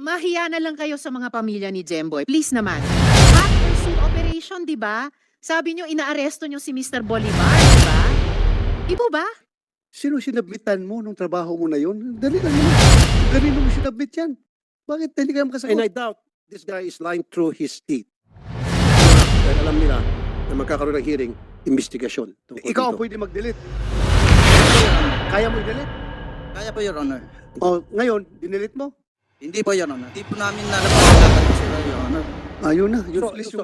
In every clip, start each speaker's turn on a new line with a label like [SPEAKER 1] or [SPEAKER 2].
[SPEAKER 1] mahiya na lang kayo sa mga pamilya ni Jemboy. Please naman. Hot pursuit operation, di ba? Sabi nyo, inaaresto nyo si Mr. Bolivar, di ba? Ibo ba?
[SPEAKER 2] Sino sinabitan mo nung trabaho mo na yun? Dali lang naman. Dali mo sinabit yan. Bakit hindi ka
[SPEAKER 3] And
[SPEAKER 2] makasagot?
[SPEAKER 3] I doubt this guy is lying through his teeth. Dahil alam nila na magkakaroon ng hearing, investigasyon. tungkol
[SPEAKER 2] Ikaw ang
[SPEAKER 3] dito.
[SPEAKER 2] pwede mag-delete. Kaya mo i-delete?
[SPEAKER 4] Kaya po, Your Honor.
[SPEAKER 2] O ngayon, dinelete mo?
[SPEAKER 4] Hindi po, Your Honor. Hindi po namin nalaman po sila, Your Honor.
[SPEAKER 2] Ayun na. Yun,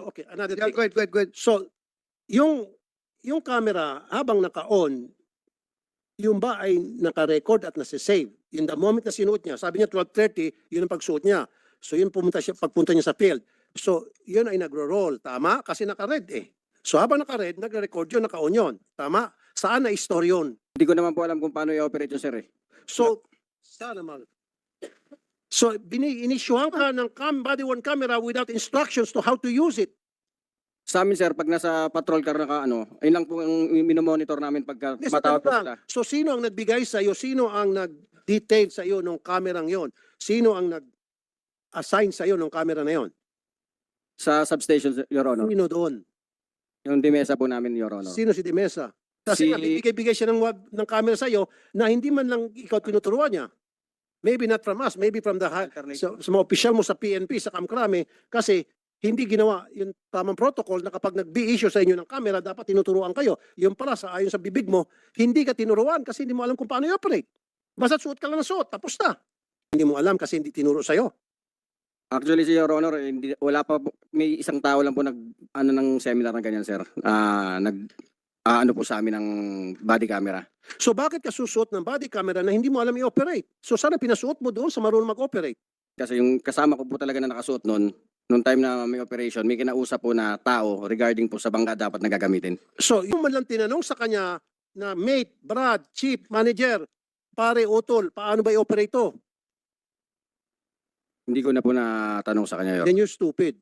[SPEAKER 3] Okay, another
[SPEAKER 2] Yeah,
[SPEAKER 3] thing.
[SPEAKER 2] go ahead.
[SPEAKER 3] So, yung camera, habang naka-on, yung ba ay naka-record at nasa-save? In the moment na sinuot niya, sabi niya 12:30, yun ang pagsuot niya. So, yun pagpunta niya sa field. So, yun ay nagro-roll. Tama? Kasi naka-red eh. So, habang naka-red, nagre-record yun, naka-on yun. Tama? Saan na store yun?
[SPEAKER 5] Hindi ko naman po alam kung paano i-operate yun, sir eh.
[SPEAKER 3] So, sana mag... So, inisyuhan ka ng body-worn camera without instructions to how to use it.
[SPEAKER 5] Sa amin, sir, pag nasa patrol car na ayun lang po ang minomonitor namin pagka
[SPEAKER 3] Yes,
[SPEAKER 5] matawag po
[SPEAKER 3] tanong lang.
[SPEAKER 5] sila.
[SPEAKER 3] So, sino ang nagbigay sa iyo? Sino ang nag-detail sa iyo ng kamerang yon? Sino ang nag-assign sa iyo ng kamera na yon?
[SPEAKER 5] Sa substation, Your Honor.
[SPEAKER 3] Sino doon?
[SPEAKER 5] Yung dimesa po namin, Your Honor.
[SPEAKER 3] Sino si Dimesa? Kasi
[SPEAKER 5] Si-
[SPEAKER 3] nga, bibigay siya ng camera sa iyo na hindi man lang ikaw tinuturuan niya. Maybe not from us, maybe from the sa mga opisyal mo sa PNP, sa Kamkrame, kasi hindi ginawa yung tamang protocol na kapag nag-be-issue sa inyo ng camera, dapat tinuturuan kayo. Yung pala, ayon sa bibig mo, hindi ka tinuruan kasi hindi mo alam kung paano i-operate. Basta suot ka lang ng suot, tapos na. Hindi mo alam kasi hindi tinuro sa'yo.
[SPEAKER 5] Actually, si Your Honor, wala pa po, may isang tao lang po ng seminar ng ganyan, sir. Ano po sa amin ng body camera.
[SPEAKER 3] So bakit ka susuot ng body camera na hindi mo alam i-operate? So sana pinasuot mo doon sa marunong mag-operate.
[SPEAKER 5] Kasi yung kasama ko po talaga na nakasuot noong time na may operation, may kinausap po na tao regarding po sa bangka dapat na gagamitin.
[SPEAKER 3] So yung man lang tinanong sa kanya na mate, Brad, chief, manager, pare, utol, paano ba i-operate to?
[SPEAKER 5] Hindi ko na po natanong sa kanya, Your
[SPEAKER 3] Then you're stupid.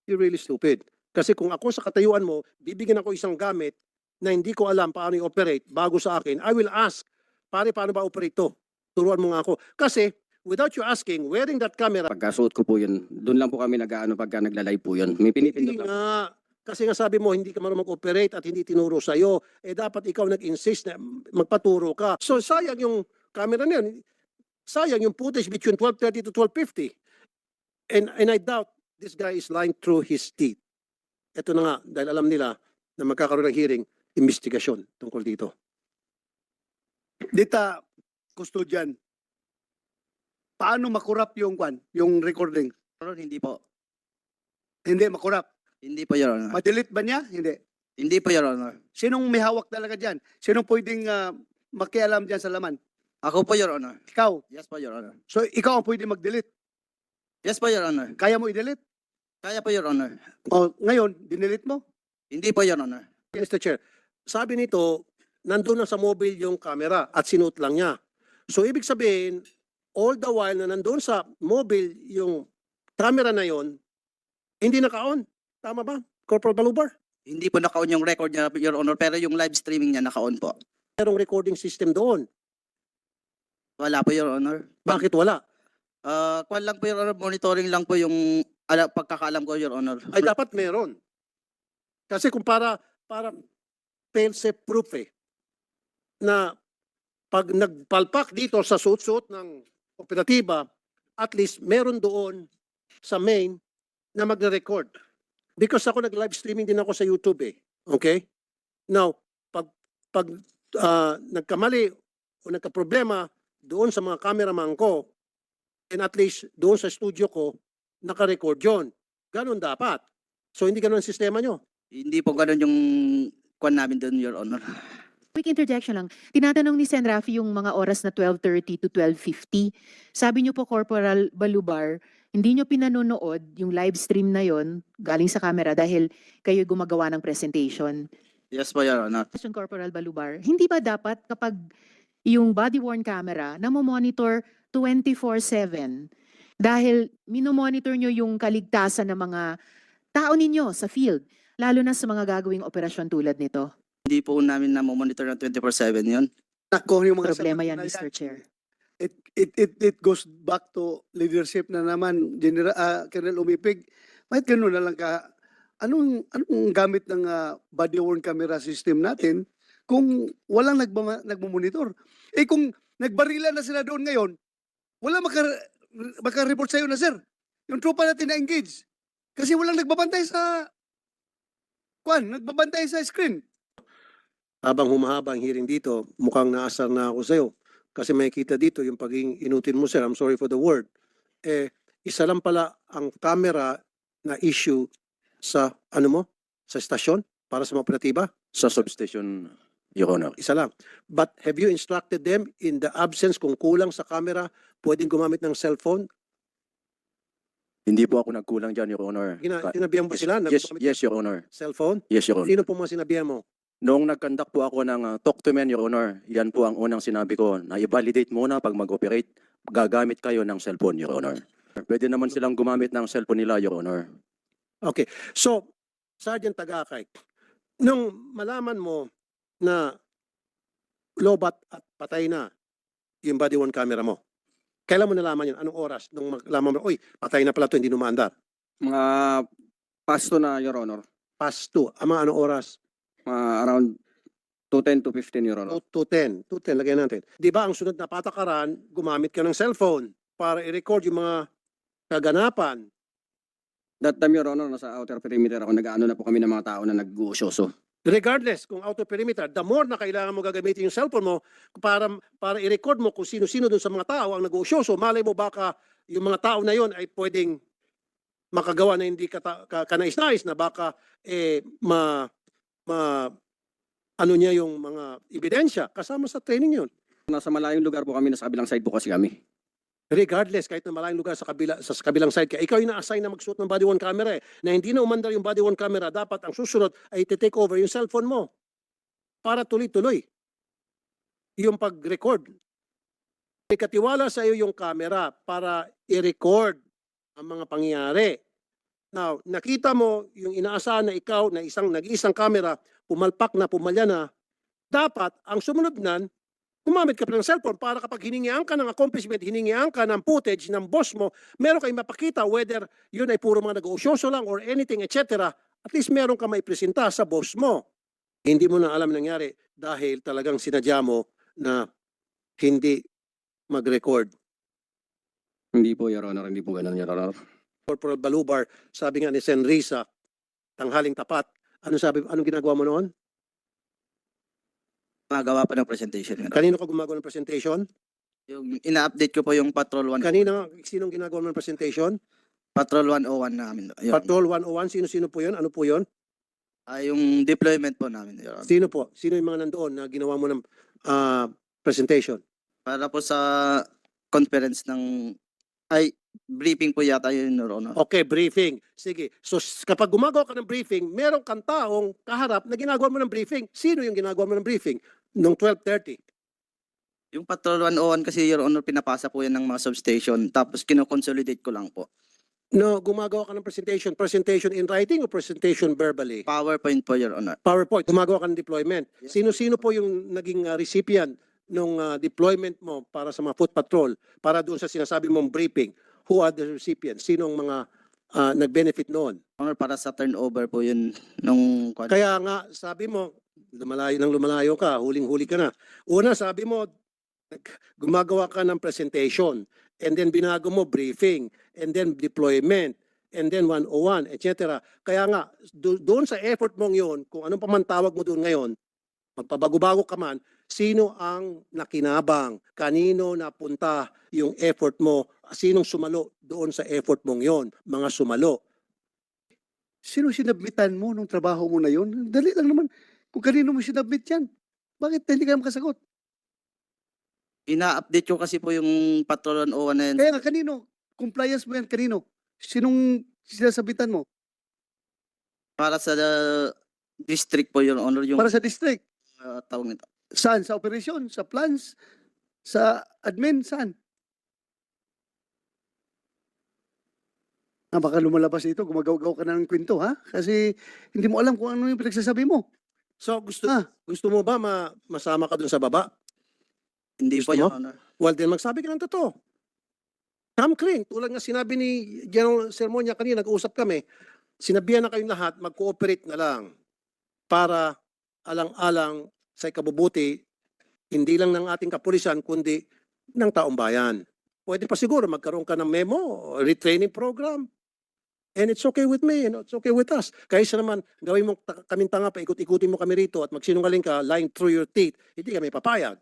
[SPEAKER 3] You're really stupid. Kasi kung ako sa katayuan mo, bibigyan ako isang gamit na hindi ko alam paano i-operate bago sa akin, I will ask, pare, paano ba operate to? Turuan mo nga ako. Kasi, without you asking, wearing that camera,
[SPEAKER 5] Pagkasuot ko po yun, doon lang po kami pagka nagla-live po yun. May
[SPEAKER 3] hindi
[SPEAKER 5] pinipindot lang.
[SPEAKER 3] nga. Kasi nga sabi mo, hindi ka marunong mag-operate at hindi tinuro sa'yo. Eh dapat ikaw nag-insist na magpaturo ka. So sayang yung camera na yun. Sayang yung footage between 12:30 to 12:50. And I doubt this guy is lying through his teeth. Ito na nga, dahil alam nila na magkakaroon ng hearing, investigasyon tungkol dito.
[SPEAKER 2] Dita, custodian. Paano makurap yung recording?
[SPEAKER 4] Your Honor, hindi po.
[SPEAKER 2] Hindi makurap.
[SPEAKER 4] Hindi po, Your Honor.
[SPEAKER 2] Ma-delete ba niya? Hindi.
[SPEAKER 4] Hindi po, Your Honor.
[SPEAKER 2] Sinong may hawak talaga dyan? Sinong pwedeng makialam dyan sa laman?
[SPEAKER 4] Ako po, Your Honor.
[SPEAKER 2] Ikaw.
[SPEAKER 4] Yes po, Your Honor.
[SPEAKER 2] So ikaw ang pwede mag-delete.
[SPEAKER 4] Yes po, Your Honor.
[SPEAKER 2] Kaya mo i-delete?
[SPEAKER 4] Kaya po, Your Honor.
[SPEAKER 2] O ngayon, dinelete mo?
[SPEAKER 4] Hindi po, Your Honor.
[SPEAKER 3] Mr. Chair, sabi nito, nandun na sa mobile yung camera at sinuot lang niya. So ibig sabihin, all the while na nandun sa mobile yung camera na yon, hindi naka-on. Tama ba, Corporal Balubar?
[SPEAKER 4] Hindi po naka-on yung record niya, Your Honor, pero yung live streaming niya naka-on po.
[SPEAKER 3] Merong recording system doon.
[SPEAKER 4] Wala po, Your Honor.
[SPEAKER 3] Bakit wala?
[SPEAKER 4] Kwan lang po, Your Honor, monitoring lang po yung pagkakaalam ko, Your Honor.
[SPEAKER 3] Ay dapat meron. Kasi kung para fail-safe proof na pag nagpalpak dito sa suot-suot ng operatiba, at least meron doon sa main na magre-record. Because ako nag-live streaming din ako sa YouTube eh. Okay? Now, pag nagkamali o nagka-problema doon sa mga cameraman ko, and at least doon sa studio ko, naka-record yun. Ganon dapat. So hindi ganon ang sistema nyo.
[SPEAKER 4] Hindi po ganun yung kwan namin doon, Your Honor.
[SPEAKER 1] Quick interjection lang. Tinatanong ni Sen. Rafi yung mga oras na 12:30 to 12:50. Sabi niyo po, Corporal Balubar, hindi niyo pinanonood yung live stream na yon galing sa camera dahil kayo gumagawa ng presentation.
[SPEAKER 4] Yes po, Your Honor.
[SPEAKER 1] Question, Corporal Balubar, hindi ba dapat kapag yung body-worn camera na monitor 24/7 dahil minomonitor nyo yung kaligtasan ng mga tao ninyo sa field, lalo na sa mga gagawing operasyon tulad nito?
[SPEAKER 4] Hindi po namin na-monitor ng 24/7 yun.
[SPEAKER 2] Nako yung mga
[SPEAKER 1] Problema
[SPEAKER 2] sagot
[SPEAKER 1] yan,
[SPEAKER 2] na
[SPEAKER 1] Mr. Chair.
[SPEAKER 2] it goes back to leadership na naman, Colonel Umipig. Bakit ganun na lang ka? Anong gamit ng body worn camera system natin kung walang nagmamonitor? Eh kung nagbarila na sila doon ngayon, wala maka-report sa'yo na, sir. Yung tropa natin na-engage. Kasi walang nagbabantay sa nagbabantay sa screen.
[SPEAKER 3] Habang humahaba ang hearing dito, mukhang naasar na ako sa'yo. Kasi may kita dito yung pagiging inutin mo, sir. I'm sorry for the word. Isa lang pala ang camera na issue sa, sa stasyon para sa mga operatiba?
[SPEAKER 6] Sa substation, Your Honor.
[SPEAKER 3] Isa lang. But have you instructed them in the absence kung kulang sa camera, pwedeng gumamit ng cellphone?
[SPEAKER 6] Hindi po ako nagkulang dyan, Your Honor.
[SPEAKER 3] Sinabihan mo sila na
[SPEAKER 6] Yes,
[SPEAKER 3] gumamit
[SPEAKER 6] yes,
[SPEAKER 3] ng
[SPEAKER 6] Your Honor.
[SPEAKER 3] cellphone?
[SPEAKER 6] Yes, Your Honor.
[SPEAKER 3] Sino po mga sinabihan mo?
[SPEAKER 6] Noong nagkandak po ako ng talk to men, Your Honor, yan po ang unang sinabi ko, na i-validate muna pag mag-operate, gagamit kayo ng cellphone, Your Honor. Pwede naman silang gumamit ng cellphone nila, Your Honor.
[SPEAKER 3] Okay. So, Sergeant Tagakay, nung malaman mo na lobat at patay na yung body worn camera mo, kailan mo nalaman yun? Anong oras? Nung malaman mo, uy, patay na pala ito, hindi numaandar.
[SPEAKER 5] Mga pasto na, Your Honor.
[SPEAKER 3] Past 2. Ama, anong oras?
[SPEAKER 5] Around 2:10 to 15, Your Honor.
[SPEAKER 3] 2:10. 2:10, lagyan natin. Di ba ang sunod na patakaran, gumamit ka ng cellphone para i-record yung mga kaganapan.
[SPEAKER 5] That time, Your Honor, nasa outer perimeter ako, nag-ano na po kami ng mga tao na nag-uusyoso.
[SPEAKER 3] Regardless kung outer perimeter, the more na kailangan mo gagamitin yung cellphone mo para i-record mo kung sino-sino dun sa mga tao ang nag-uusyoso, malay mo baka yung mga tao na yon ay pwedeng makagawa na hindi kanais-nais na baka ano niya yung mga ebidensya kasama sa training yun.
[SPEAKER 5] Nasa malayong lugar po kami, nasa kabilang side po kasi kami.
[SPEAKER 3] Regardless, kahit na malayong lugar sa kabilang side ka, ikaw yung na-assign na magsuot ng body worn camera na hindi na umandar yung body worn camera, dapat ang susunod ay take over yung cellphone mo para tuloy-tuloy yung pag-record. May katiwala sa iyo yung camera para i-record ang mga pangyayari. Now, nakita mo yung inaasahan na ikaw na nag-iisang camera, pumalpak na, pumalya na, dapat ang sumunod nan, gumamit ka pa ng cellphone para kapag hiningian ka ng accomplishment, hiningian ka ng footage ng boss mo, meron kayong mapakita whether yun ay puro mga nag-uusyoso lang or anything, etc. At least meron ka maipresenta sa boss mo. Hindi mo na alam nangyari dahil talagang sinadya mo na hindi mag-record.
[SPEAKER 5] Hindi po, Your Honor, hindi po ganun, Your Honor.
[SPEAKER 3] Corporal Balubar, sabi nga ni Sen. Risa, tanghaling tapat. Anong ginagawa mo noon?
[SPEAKER 4] Magawa pa ng presentation.
[SPEAKER 3] Kanino ka gumagawa ng presentation?
[SPEAKER 4] Yung ina-update ko po yung Patrol 1.
[SPEAKER 3] Kanina, sinong ginagawa mo ng presentation?
[SPEAKER 4] Patrol 101 namin. Yun.
[SPEAKER 3] Patrol 101, sino po yun? Ano po yun?
[SPEAKER 4] Yung deployment po namin. Your Honor.
[SPEAKER 3] Sino po? Sino yung mga nandoon na ginawa mo ng presentation?
[SPEAKER 4] Para po sa conference briefing po yata yun, Your Honor.
[SPEAKER 3] Okay, briefing. Sige. So kapag gumagawa ka ng briefing, meron kang taong kaharap na ginagawa mo ng briefing. Sino yung ginagawa mo ng briefing? Nung 12:30.
[SPEAKER 4] Yung Patrol 101 kasi, Your Honor, pinapasa po yan ng mga substation. Tapos kino-consolidate ko lang po.
[SPEAKER 3] No, gumagawa ka ng presentation. Presentation in writing o presentation verbally?
[SPEAKER 4] PowerPoint po, Your Honor.
[SPEAKER 3] PowerPoint. Gumagawa ka ng deployment. Sino-sino po yung naging recipient nung deployment mo para sa mga foot patrol, para doon sa sinasabi mong briefing? Who are the recipients? Sinong mga nag-benefit noon?
[SPEAKER 4] Honor, para sa turnover po yun nung...
[SPEAKER 3] Kaya nga, sabi mo, lumalayo ka, huling-huli ka na. Una, sabi mo, gumagawa ka ng presentation, and then binago mo briefing, and then deployment, and then 101, etc. Kaya nga, doon sa effort mong yun, kung anong pamantawag mo doon ngayon, magpabago-bago ka man, sino ang nakinabang? Kanino napunta yung effort mo? Sinong sumalo doon sa effort mong yon? Mga sumalo.
[SPEAKER 2] Sino sinabmitan mo nung trabaho mo na yun? Dali lang naman. Kung kanino mo sinabmit yan, bakit hindi ka makasagot?
[SPEAKER 4] Ina-update ko kasi po yung Patrol 101 na yun.
[SPEAKER 2] Kaya nga kanino? Compliance mo yan kanino? Sinong sinasabitan mo?
[SPEAKER 4] Para sa district po, Your Honor, yung
[SPEAKER 2] Para sa district?
[SPEAKER 4] tawag nito.
[SPEAKER 2] Saan? Sa operation? Sa plans? Sa admin? Saan? Baka lumalabas dito, gumagaw-gaw ka na ng kwento, ha? Kasi hindi mo alam kung ano yung pinagsasabi mo.
[SPEAKER 3] So gusto mo ba masama ka doon sa baba?
[SPEAKER 4] Hindi
[SPEAKER 3] Gusto
[SPEAKER 4] po, Your
[SPEAKER 3] mo?
[SPEAKER 4] Honor.
[SPEAKER 3] Well, then magsabi ka ng totoo. Come clean. Tulad nga sinabi ni General Sermonia kanina, nag-uusap kami, sinabihan na kayong lahat, mag-cooperate na lang para alang-alang sa ikabubuti, hindi lang ng ating kapulisan, kundi ng taong bayan. Pwede pa siguro magkaroon ka ng memo, retraining program. And it's okay with me, and it's okay with us. Kaysa naman, gawin mo kaming tanga, paikot-ikutin mo kami rito at magsinungaling ka, lying through your teeth, hindi kami papayag.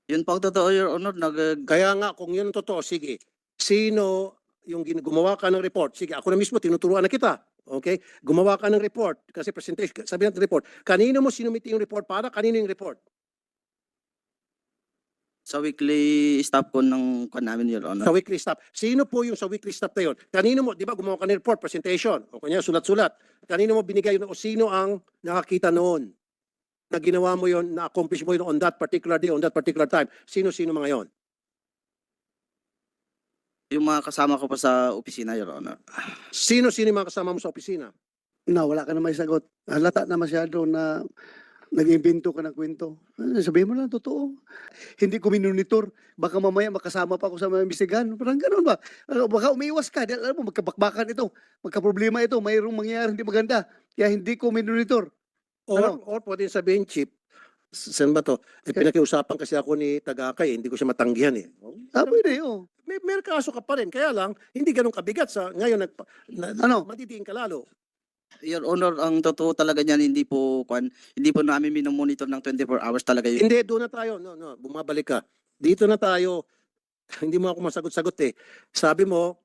[SPEAKER 4] Yun po ang totoo, Your Honor.
[SPEAKER 3] Kaya nga, kung yun ang totoo, sige. Sino yung gumawa ka ng report? Sige, ako na mismo, tinuturuan na kita. Okay? Gumawa ka ng report. Kasi presentation, sabi natin report. Kanino mo sinumiti yung report para? Kanino yung report?
[SPEAKER 4] Sa weekly staff ko ng namin, Your Honor.
[SPEAKER 3] Sa weekly staff. Sino po yung sa weekly staff na yun? Kanino mo, di ba gumawa ka ng report, presentation, o kanya sulat-sulat. Kanino mo binigay yun o sino ang nakakita noon na ginawa mo yun, na-accomplish mo yun on that particular day, on that particular time? Sino-sino mga yon?
[SPEAKER 4] Yung mga kasama ko pa sa opisina, Your Honor.
[SPEAKER 3] Sino-sino yung mga kasama mo sa opisina?
[SPEAKER 2] Na wala ka na may sagot. Halata na masyado na nag-imbento ka ng kwento. Sabihin mo lang, totoo. Hindi ko minonitor. Baka mamaya makasama pa ako sa mga imbestigahan. Parang gano'n ba? Baka umiiwas ka. Dahil alam mo, magkabakbakan ito. Magkaproblema ito. Mayroong mangyayari hindi maganda. Kaya hindi ko minonitor.
[SPEAKER 3] Or pwede sabihin, Chief, saan ba to? Pinakiusapan kasi ako ni Tagakay, hindi ko siya matanggihan eh.
[SPEAKER 2] Pwede, oh.
[SPEAKER 3] May kaso ka pa rin, kaya lang, hindi ganun kabigat sa ngayon, madidiin ka lalo.
[SPEAKER 4] Your Honor, ang totoo talaga niyan, hindi po namin minomonitor ng 24 hours talaga yun.
[SPEAKER 3] Hindi, doon na tayo. No, bumabalik ka. Dito na tayo. Hindi mo ako masagot-sagot eh. Sabi mo,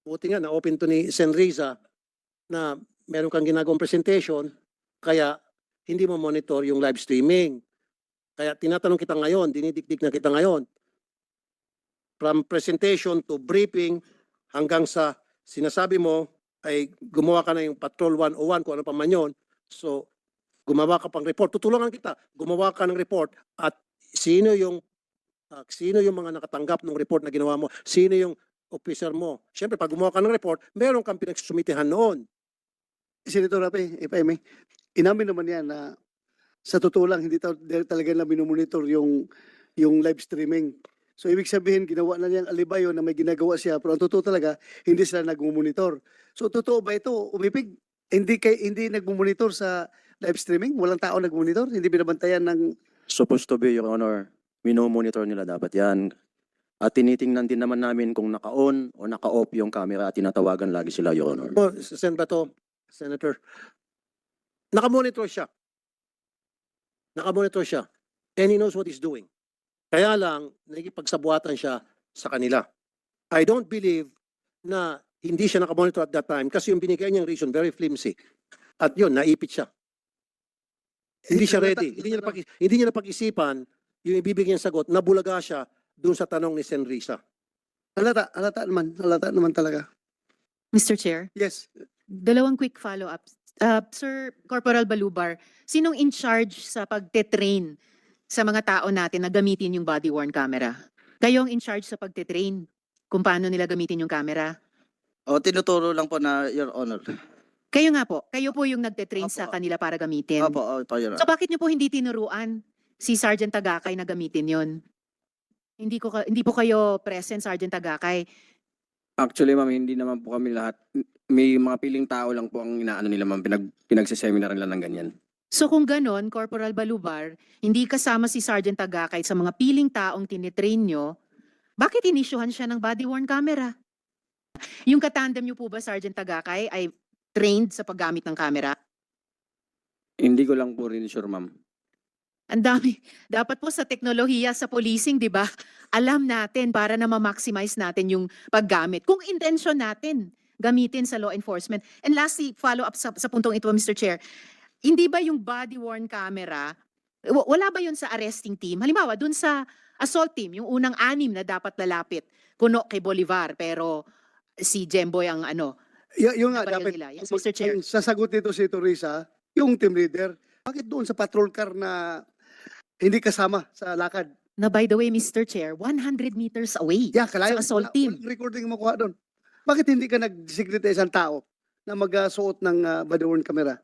[SPEAKER 3] buti nga, na-open to ni Senriza na meron kang ginagawang presentation, kaya hindi mo monitor yung live streaming. Kaya tinatanong kita ngayon, dinidikdik na kita ngayon. From presentation to briefing hanggang sa sinasabi mo ay gumawa ka na yung Patrol 101 kung ano pa man yun. So, gumawa ka pang report. Tutulungan kita. Gumawa ka ng report at sino yung mga nakatanggap ng report na ginawa mo? Sino yung officer mo? Siyempre, pag gumawa ka ng report, meron kang pinagsusumitihan noon.
[SPEAKER 2] Senator Rapi, if I may, inamin naman yan na sa totoo lang, hindi talaga na minomonitor yung live streaming. So ibig sabihin, ginawa na niyang alibayo na may ginagawa siya, pero ang totoo talaga, hindi sila nagmumonitor. So totoo ba ito, umipig? Hindi nagmumonitor sa live streaming? Walang tao nagmonitor? Hindi binabantayan ng...
[SPEAKER 6] Supposed to be, Your Honor. Minomonitor nila dapat yan. At tinitingnan din naman namin kung naka-on o naka-off yung camera at tinatawagan lagi sila, Your Honor.
[SPEAKER 3] Sen Bato, Senator, nakamonitor siya. Nakamonitor siya. And he knows what he's doing. Kaya lang, nagipagsabuatan siya sa kanila. I don't believe na hindi siya nakamonitor at that time kasi yung binigay niyang reason, very flimsy. At yun, naipit siya. Hindi siya ready. Hindi niya napag-isipan yung ibibigay niyang sagot, nabulaga siya dun sa tanong ni Senrisa.
[SPEAKER 2] Halata naman talaga.
[SPEAKER 1] Mr. Chair,
[SPEAKER 2] Yes.
[SPEAKER 1] dalawang quick follow-ups. Sir Corporal Balubar, sinong in charge sa pagte-train sa mga tao natin na gamitin yung body-worn camera? Kayo ang in charge sa pagte-train kung paano nila gamitin yung camera?
[SPEAKER 4] O, tinuturo lang po na, Your Honor.
[SPEAKER 1] Kayo nga po, kayo po yung nagte-train
[SPEAKER 4] Opo.
[SPEAKER 1] sa kanila para gamitin.
[SPEAKER 4] Opo, Your
[SPEAKER 1] So
[SPEAKER 4] Honor.
[SPEAKER 1] bakit niyo po hindi tinuruan si Sergeant Tagakay na gamitin yon? Hindi po kayo present, Sergeant Tagakay.
[SPEAKER 5] Actually, ma'am, hindi naman po kami lahat. May mga piling tao lang po ang inaano nila, ma'am. Pinagsiseminar nila ng ganyan.
[SPEAKER 1] So kung ganon, Corporal Balubar, hindi kasama si Sergeant Tagakay sa mga piling taong tinitrain nyo, bakit inisyuhan siya ng body-worn camera? Yung katandem nyo po ba, Sergeant Tagakay, ay trained sa paggamit ng camera?
[SPEAKER 5] Hindi ko lang po rin sure, ma'am.
[SPEAKER 1] Ang dami. Dapat po sa teknolohiya, sa policing, di ba? Alam natin para na ma-maximize natin yung paggamit. Kung intention natin, gamitin sa law enforcement. And lastly, follow up sa puntong ito, Mr. Chair. Hindi ba yung body-worn camera, wala ba yun sa arresting team? Halimbawa, dun sa assault team, yung unang 6 na dapat lalapit, kuno kay Bolivar, pero si Jemboy ang
[SPEAKER 2] Yung nga,
[SPEAKER 1] nabaril
[SPEAKER 2] dapat,
[SPEAKER 1] nila. Yes, Mr. Chair.
[SPEAKER 2] ang sasagot nito si Teresa, yung team leader, bakit doon sa patrol car na hindi kasama sa lakad?
[SPEAKER 1] Na by the way, Mr. Chair, 100 meters away.
[SPEAKER 2] Yeah, kalayo.
[SPEAKER 1] Sa assault team.
[SPEAKER 2] Walang recording mo kuha doon. Bakit hindi ka nag-designate isang tao na mag-suot ng body-worn camera?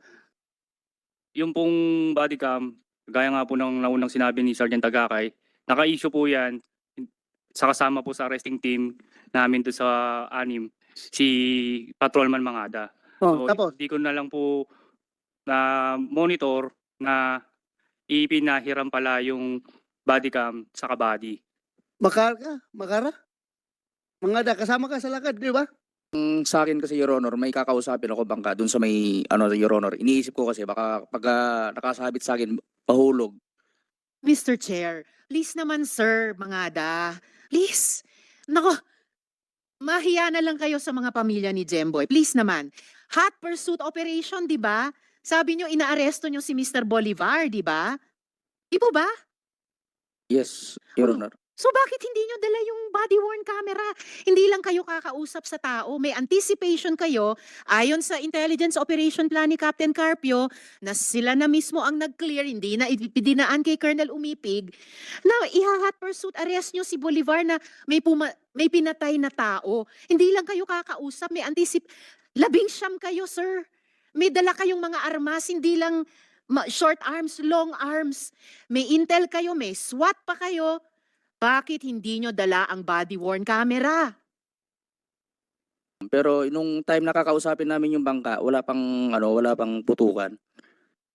[SPEAKER 7] Yung pong body cam, gaya nga po ng naunang sinabi ni Sergeant Tagakay, naka-issue po yan sa kasama po sa arresting team namin doon sa anim, si Patrolman Mangada.
[SPEAKER 2] Oh,
[SPEAKER 7] So,
[SPEAKER 2] tapos,
[SPEAKER 7] hindi ko na lang po na monitor na ipinahiram pala yung body cam sa kabady.
[SPEAKER 2] Makara? Mga kasama ka sa lakad, di ba?
[SPEAKER 8] Sa akin kasi, Your Honor, may kakausapin ako bangka dun sa may, Your Honor. Iniisip ko kasi baka pag nakasabit sa akin, pahulog.
[SPEAKER 1] Mr. Chair, please naman sir, Mangada. Please. Nako, mahiya na lang kayo sa mga pamilya ni Jemboy. Please naman. Hot pursuit operation, di ba? Sabi nyo, inaaresto nyo si Mr. Bolivar, di ba? Di po ba?
[SPEAKER 8] Yes, Your
[SPEAKER 1] Oh.
[SPEAKER 8] Honor.
[SPEAKER 1] So bakit hindi nyo dala yung body-worn camera? Hindi lang kayo kakausap sa tao, may anticipation kayo ayon sa intelligence operation plan ni Captain Carpio na sila na mismo ang nag-clear, hindi na idinaan kay Colonel Umipig, na iha-hot pursuit arrest nyo si Bolivar na may pinatay na tao. Hindi lang kayo kakausap, may 19 kayo, sir. May dala kayong mga armas, hindi lang short arms, long arms. May intel kayo, may SWAT pa kayo. Bakit hindi nyo dala ang body-worn camera?
[SPEAKER 8] Pero nung time na kakausapin namin yung bangka, wala pang putukan.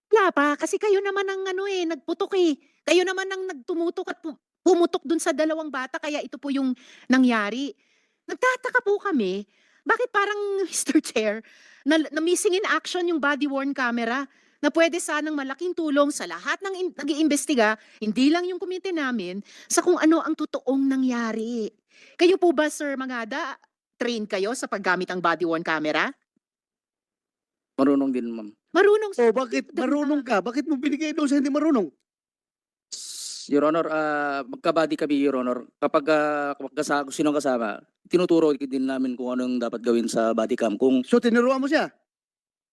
[SPEAKER 1] Wala pa, kasi kayo naman ang nagputok eh. Kayo naman ang nagtumutok at pumutok dun sa dalawang bata, kaya ito po yung nangyari. Nagtataka po kami, bakit parang Mr. Chair, na missing in action yung body-worn camera na pwede sanang malaking tulong sa lahat ng nag-iimbestiga, hindi lang yung komite namin, sa kung ano ang totoong nangyari. Kayo po ba, Sir Mangada, train kayo sa paggamit ng body-worn camera?
[SPEAKER 8] Marunong din, ma'am.
[SPEAKER 1] Marunong,
[SPEAKER 2] O bakit marunong ka? Bakit mo binigay doon sa hindi marunong?
[SPEAKER 8] Your Honor, magkabady kami, Your Honor. Kapag sinong kasama, tinuturo din namin kung anong dapat gawin sa body cam.
[SPEAKER 2] So tinuruan mo siya?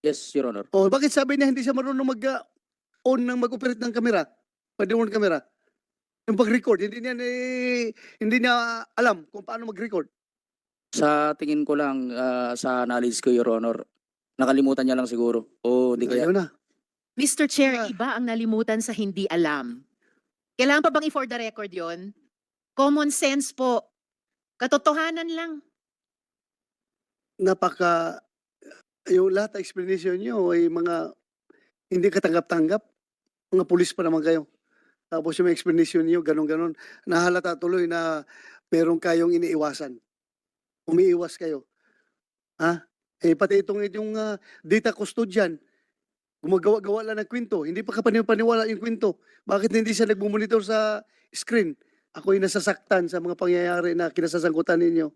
[SPEAKER 8] Yes, Your Honor.
[SPEAKER 2] O bakit sabi niya hindi siya marunong mag-on ng mag-operate ng camera? Body-worn camera? Yung pag-record, hindi niya alam kung paano mag-record.
[SPEAKER 8] Sa tingin ko lang, sa knowledge ko, Your Honor, nakalimutan niya lang siguro. O hindi kaya.
[SPEAKER 2] Ayaw na.
[SPEAKER 1] Mr. Chair,
[SPEAKER 2] Ah.
[SPEAKER 1] iba ang nalimutan sa hindi alam. Kailangan pa bang i-for the record yon? Common sense po. Katotohanan lang.
[SPEAKER 2] Yung lahat ng explanation nyo ay mga hindi katanggap-tanggap. Mga pulis pa naman kayo. Tapos yung explanation nyo, ganon-ganon. Nahalata tuloy na meron kayong iniiwasan. Umiiwas kayo. Ha? Pati itong data custodian, gumagawa-gawa lang ng kwento. Hindi pa kapaniwala yung kwento. Bakit hindi siya nagmumonitor sa screen? Ako'y nasasaktan sa mga pangyayari na kinasasangkutan ninyo.